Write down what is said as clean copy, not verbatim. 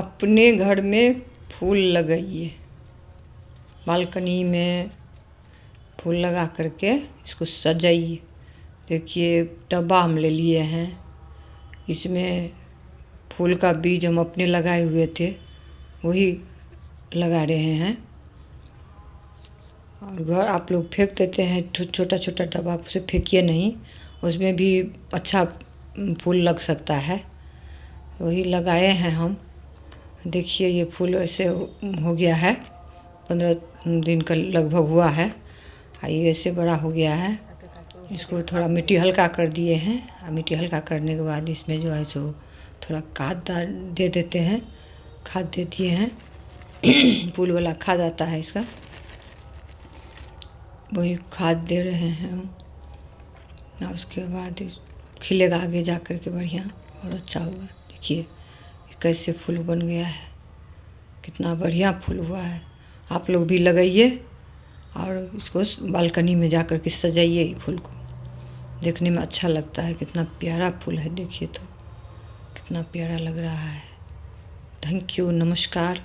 अपने घर में फूल लगाइए। बालकनी में फूल लगा करके इसको सजाइए। देखिए डब्बा हम ले लिए हैं, इसमें फूल का बीज हम अपने लगाए हुए थे वही लगा रहे हैं। और घर आप लोग फेंक देते हैं छोटा छोटा डब्बा, उसे फेंकिए नहीं, उसमें भी अच्छा फूल लग सकता है। वही लगाए हैं हम। देखिए ये फूल ऐसे हो गया है, 15 दिन का लगभग हुआ है। ये ऐसे बड़ा हो गया है। इसको थोड़ा मिट्टी हल्का कर दिए हैं, और मिट्टी हल्का करने के बाद इसमें जो है सो थोड़ा खाद दे देते हैं। खाद दे दिए हैं फूल वाला खाद आता है इसका, वही खाद दे रहे हैं हम। और उसके बाद खिलेगा आगे जा कर के बढ़िया और अच्छा हुआ। देखिए कैसे फूल बन गया है, कितना बढ़िया फूल हुआ है। आप लोग भी लगाइए और इसको बालकनी में जा कर के सजाइए। फूल को देखने में अच्छा लगता है, कितना प्यारा फूल है। देखिए तो कितना प्यारा लग रहा है। थैंक यू, नमस्कार।